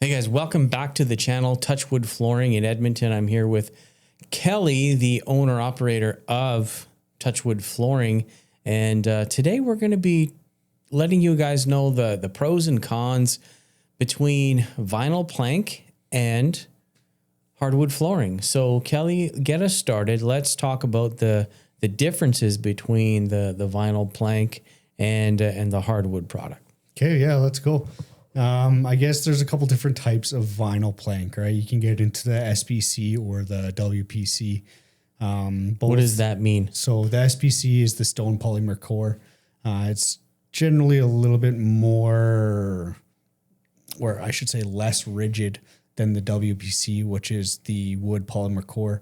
Hey guys, welcome back to the channel, Touchwood Flooring in Edmonton. I'm here with Kelly, the owner-operator of Touchwood Flooring. And today we're going to be letting you guys know the pros and cons between vinyl plank and hardwood flooring. So Kelly, get us started. Let's talk about the differences between the vinyl plank and the hardwood product. Okay, yeah, let's go. I guess there's a couple different types of vinyl plank, right? You can get into the SPC or the WPC. What does that mean? So the SPC is the stone polymer core. It's generally a little bit more, or I should say less rigid than the WPC, which is the wood polymer core.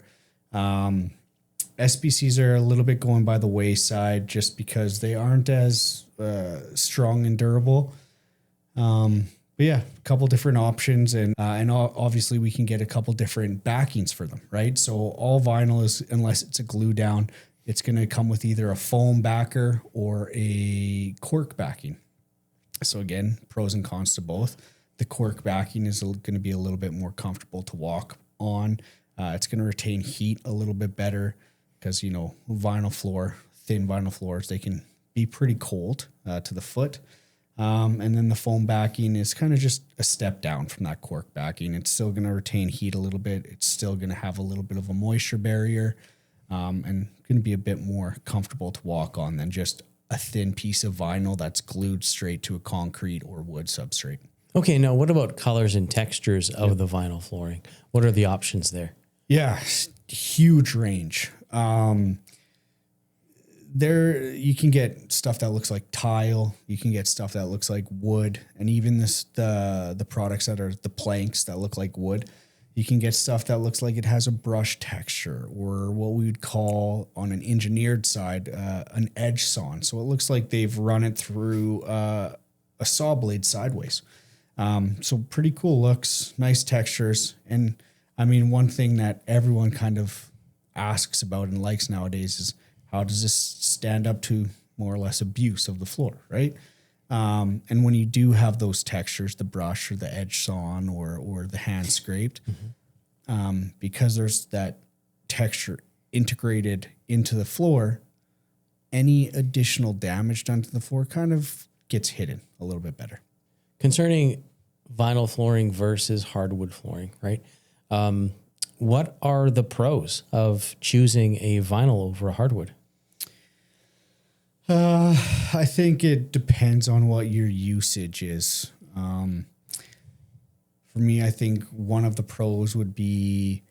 SPCs are a little bit going by the wayside just because they aren't as strong and durable. But yeah, a couple different options and obviously we can get a couple different backings for them, right? So all vinyl is, unless it's a glue down, it's going to come with either a foam backer or a cork backing. So again, pros and cons to both. The cork backing is going to be a little bit more comfortable to walk on. It's going to retain heat a little bit better because, you know, thin vinyl floors, they can be pretty cold to the foot. And then the foam backing is kind of just a step down from that cork backing. It's still going to retain heat a little bit. It's still going to have a little bit of a moisture barrier, and going to be a bit more comfortable to walk on than just a thin piece of vinyl that's glued straight to a concrete or wood substrate. Okay, now what about colors and textures of the vinyl flooring? What are the options there? Yeah, huge range. There you can get stuff that looks like tile, you can get stuff that looks like wood, and even the products that are the planks that look like wood. You can get stuff that looks like it has a brush texture, or what we would call on an engineered side an edge sawn. So it looks like they've run it through a saw blade sideways. So pretty cool looks, nice textures. And I mean, one thing that everyone kind of asks about and likes nowadays is, how does this stand up to more or less abuse of the floor, right? And when you do have those textures, the brush or the edge sawn or the hand scraped, because there's that texture integrated into the floor, any additional damage done to the floor kind of gets hidden a little bit better. Concerning vinyl flooring versus hardwood flooring, right? What are the pros of choosing a vinyl over a hardwood? I think it depends on what your usage is. For me, I think one of the pros would be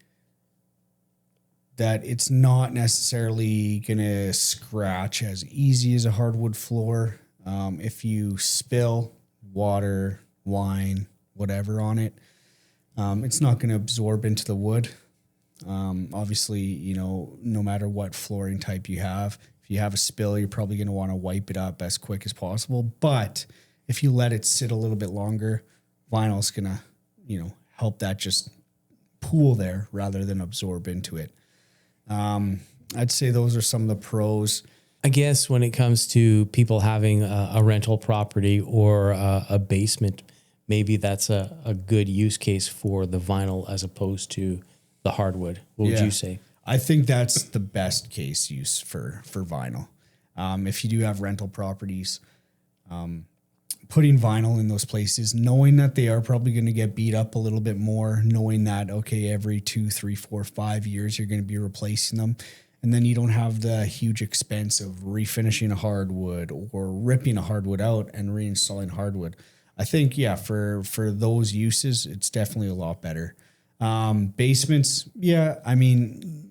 that it's not necessarily going to scratch as easy as a hardwood floor. If you spill water, wine, whatever on it, it's not going to absorb into the wood. Obviously, you know, no matter what flooring type you have, if you have a spill, you're probably going to want to wipe it up as quick as possible. But if you let it sit a little bit longer, vinyl is going to, you know, help that just pool there rather than absorb into it. I'd say those are some of the pros. I guess when it comes to people having a rental property or a basement, maybe that's a good use case for the vinyl as opposed to the hardwood. What would you say? I think that's the best case use for vinyl. If you do have rental properties, putting vinyl in those places, knowing that they are probably going to get beat up a little bit more, knowing that, okay, every 2, 3, 4, 5 years, you're going to be replacing them. And then you don't have the huge expense of refinishing a hardwood or ripping a hardwood out and reinstalling hardwood. I think, yeah, for those uses, it's definitely a lot better. Basements, yeah, I mean,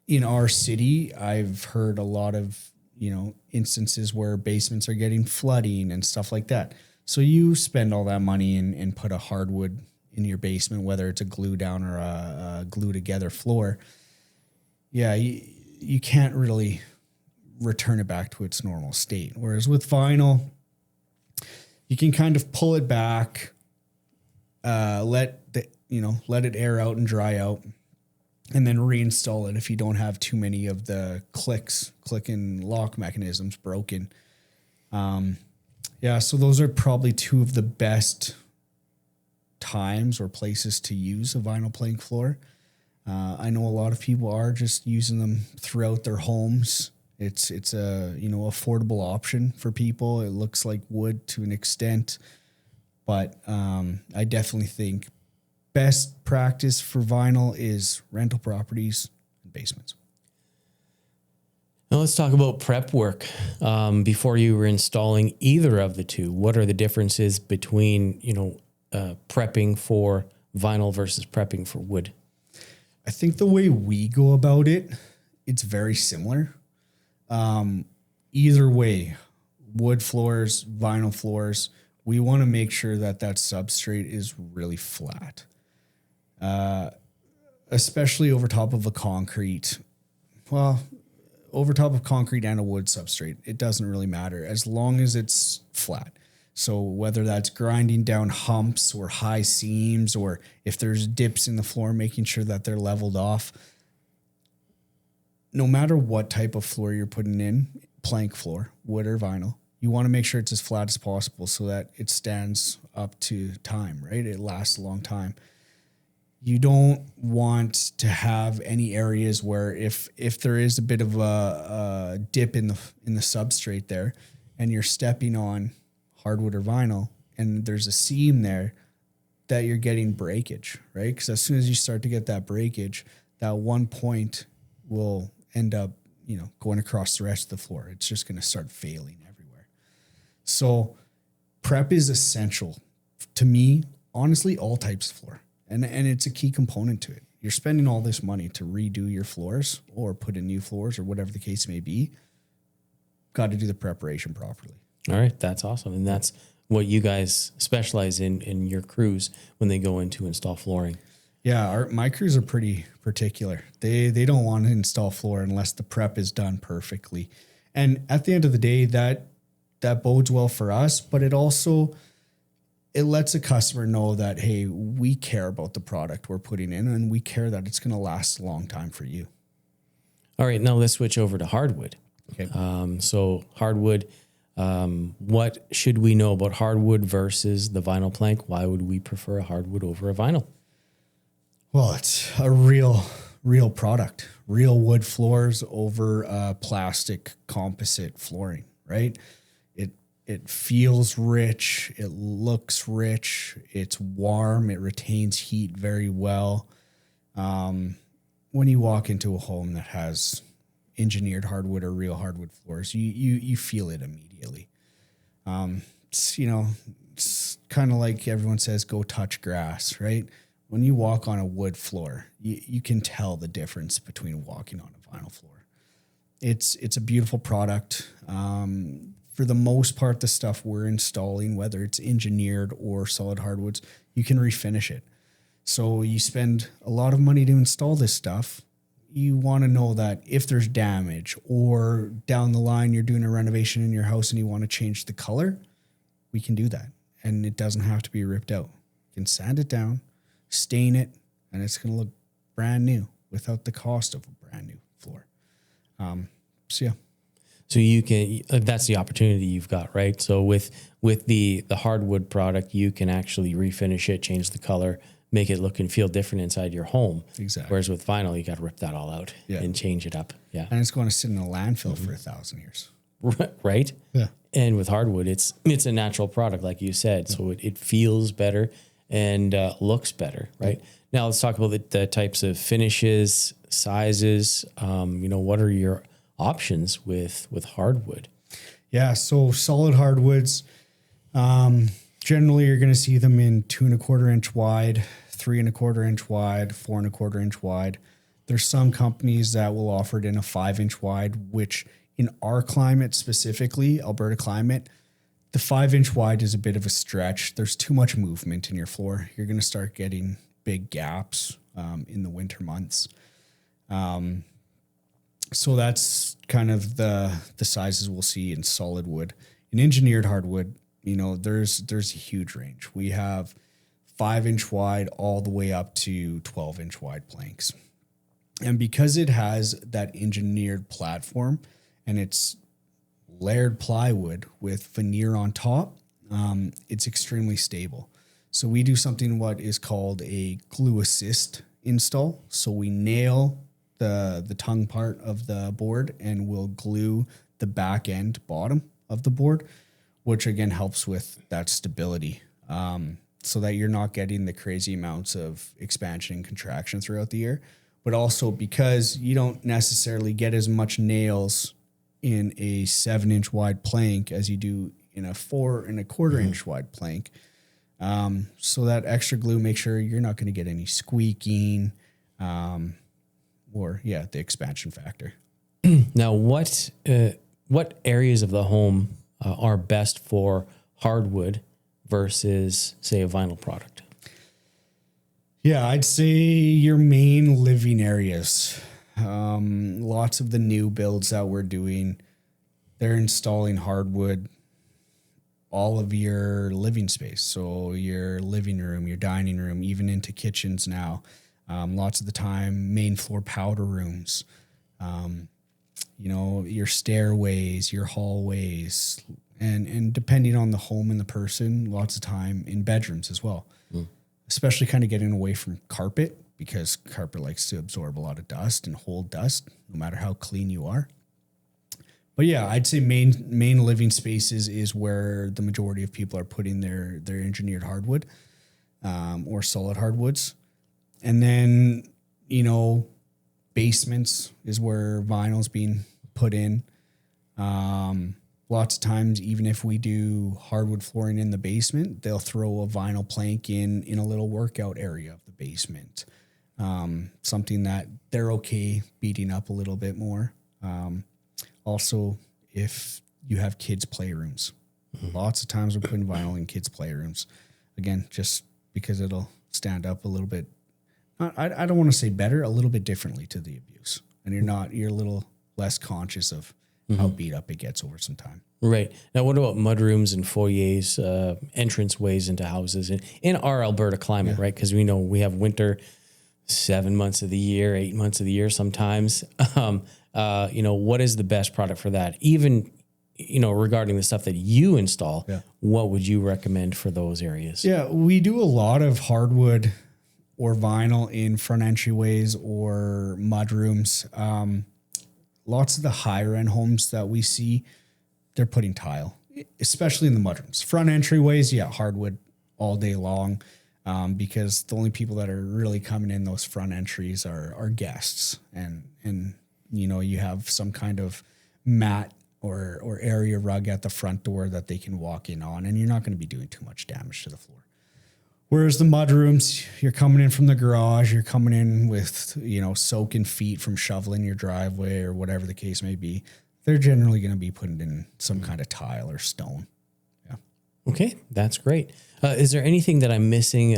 in our city, I've heard a lot of, you know, instances where basements are getting flooding and stuff like that. So you spend all that money and put a hardwood in your basement, whether it's a glue down or a glue together floor. Yeah, you can't really return it back to its normal state. Whereas with vinyl, you can kind of pull it back, let it air out and dry out, and then reinstall it if you don't have too many of the click and lock mechanisms broken. So those are probably two of the best times or places to use a vinyl plank floor. I know a lot of people are just using them throughout their homes. It's a, affordable option for people. It looks like wood to an extent, but I definitely think best practice for vinyl is rental properties and basements. Now let's talk about prep work. Before you were installing either of the two, what are the differences between, prepping for vinyl versus prepping for wood? I think the way we go about it, it's very similar. Either way, wood floors, vinyl floors, we want to make sure that substrate is really flat. Especially over top of a concrete. Well, over top of concrete and a wood substrate, it doesn't really matter as long as it's flat. So whether that's grinding down humps or high seams, or if there's dips in the floor, making sure that they're leveled off. No matter what type of floor you're putting in, plank floor, wood or vinyl, you want to make sure it's as flat as possible so that it stands up to time, right? It lasts a long time. You don't want to have any areas where if there is a bit of a dip in the substrate there and you're stepping on hardwood or vinyl and there's a seam there, that you're getting breakage, right? Because as soon as you start to get that breakage, that one point will end up, going across the rest of the floor. It's just going to start failing everywhere. So prep is essential to me, honestly, all types of floor. And it's a key component to it. You're spending all this money to redo your floors or put in new floors or whatever the case may be. Got to do the preparation properly. All right. That's awesome. And that's what you guys specialize in your crews when they go in to install flooring. Yeah. My crews are pretty particular. They don't want to install floor unless the prep is done perfectly. And at the end of the day, that bodes well for us, but it lets a customer know that, hey, we care about the product we're putting in and we care that it's going to last a long time for you. All right, now let's switch over to hardwood. Okay. So hardwood, what should we know about hardwood versus the vinyl plank? Why would we prefer a hardwood over a vinyl? Well, it's a real product, real wood floors over plastic composite flooring, right? It feels rich. It looks rich. It's warm. It retains heat very well. When you walk into a home that has engineered hardwood or real hardwood floors, you feel it immediately. It's kind of like everyone says, go touch grass, right? When you walk on a wood floor, you can tell the difference between walking on a vinyl floor. It's a beautiful product. For the most part, the stuff we're installing, whether it's engineered or solid hardwoods, you can refinish it. So you spend a lot of money to install this stuff. You want to know that if there's damage or down the line you're doing a renovation in your house and you want to change the color, we can do that. And it doesn't have to be ripped out. You can sand it down, stain it, and it's going to look brand new without the cost of a brand new floor. Yeah. So you can, that's the opportunity you've got, right? So with the hardwood product, you can actually refinish it, change the color, make it look and feel different inside your home. Exactly. Whereas with vinyl, you got to rip that all out and change it up. Yeah. And it's going to sit in a landfill for 1,000 years. Right? Yeah. And with hardwood, it's a natural product, like you said. So it feels better and looks better, right? Now let's talk about the types of finishes, sizes. What are your options with hardwood? Yeah, so solid hardwoods, generally you're going to see them in 2¼ inch wide, 3¼ inch wide, 4¼ inch wide. There's some companies that will offer it in a 5-inch wide, which in our climate specifically, Alberta climate, the 5-inch wide is a bit of a stretch. There's too much movement in your floor. You're going to start getting big gaps in the winter months. So that's kind of the sizes we'll see in solid wood. In engineered hardwood, there's a huge range. We have 5-inch wide all the way up to 12-inch wide planks. And because it has that engineered platform and it's layered plywood with veneer on top, it's extremely stable. So we do something what is called a glue assist install. So we nail the tongue part of the board and we'll glue the back end bottom of the board, which again helps with that stability, so that you're not getting the crazy amounts of expansion and contraction throughout the year. But also because you don't necessarily get as much nails in a 7-inch wide plank as you do in a 4 1/4 inch wide plank. So that extra glue, make sure you're not going to get any squeaking, or the expansion factor. Now, what areas of the home are best for hardwood versus, say, a vinyl product? Yeah, I'd say your main living areas. Lots of the new builds that we're doing, they're installing hardwood all of your living space. So your living room, your dining room, even into kitchens now. Lots of the time, main floor powder rooms, your stairways, your hallways, and depending on the home and the person, lots of time in bedrooms as well. Especially kind of getting away from carpet, because carpet likes to absorb a lot of dust and hold dust, no matter how clean you are. But yeah, I'd say main living spaces is where the majority of people are putting their engineered hardwood, or solid hardwoods. And then, basements is where vinyl's being put in. Lots of times, even if we do hardwood flooring in the basement, they'll throw a vinyl plank in a little workout area of the basement. Something that they're okay beating up a little bit more. Also, if you have kids' playrooms, lots of times we're putting vinyl in kids' playrooms. Again, just because it'll stand up a little bit. I don't want to say better, a little bit differently to the abuse. And you're a little less conscious of how beat up it gets over some time. Right. Now, what about mudrooms and foyers, entrance ways into houses in our Alberta climate, right? Because we know we have winter 7 months of the year, 8 months of the year sometimes. What is the best product for that? Even, regarding the stuff that you install, what would you recommend for those areas? Yeah, we do a lot of hardwood or vinyl in front entryways or mudrooms. Lots of the higher end homes that we see, they're putting tile, especially in the mudrooms. Front entryways, hardwood all day long, because the only people that are really coming in those front entries are guests, and you have some kind of mat or area rug at the front door that they can walk in on, and you're not going to be doing too much damage to the floor. Whereas the mudrooms, you're coming in from the garage, you're coming in with, soaking feet from shoveling your driveway or whatever the case may be. They're generally going to be putting in some kind of tile or stone. Yeah. Okay, that's great. Is there anything that I'm missing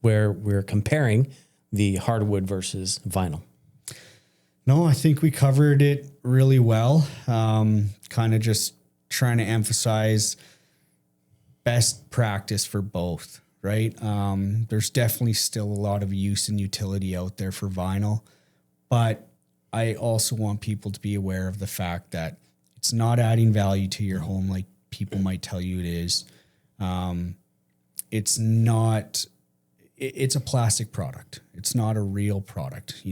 where we're comparing the hardwood versus vinyl? No, I think we covered it really well. Kind of just trying to emphasize best practice for both. Right. There's definitely still a lot of use and utility out there for vinyl, but I also want people to be aware of the fact that it's not adding value to your home like people might tell you it is. It's a plastic product. It's not a real product.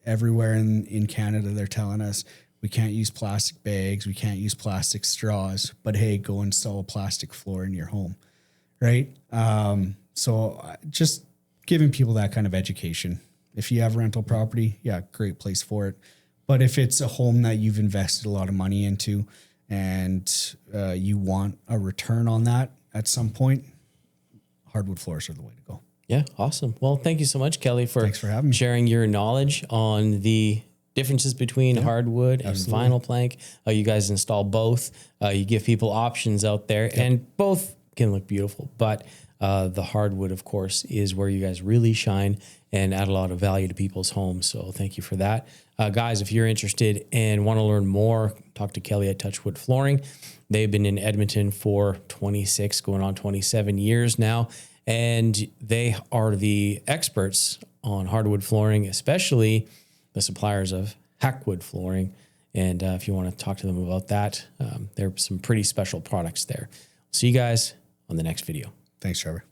Everywhere in Canada, they're telling us we can't use plastic bags, we can't use plastic straws, but hey, go install a plastic floor in your home. Right. So just giving people that kind of education. If you have rental property, great place for it. But if it's a home that you've invested a lot of money into and you want a return on that at some point, hardwood floors are the way to go. Yeah. Awesome. Well, thank you so much, Kelly, Thanks for having me. Sharing your knowledge on the differences between hardwood and vinyl plank. You guys install both. You give people options out there, and both can look beautiful, but the hardwood, of course, is where you guys really shine and add a lot of value to people's homes. So thank you for that. Guys, if you're interested and want to learn more, talk to Kelly at Touchwood Flooring. They've been in Edmonton for 26, going on 27 years now, and they are the experts on hardwood flooring, especially the suppliers of Hakwood flooring. And if you want to talk to them about that, there are some pretty special products there. See you guys on the next video. Thanks, Trevor.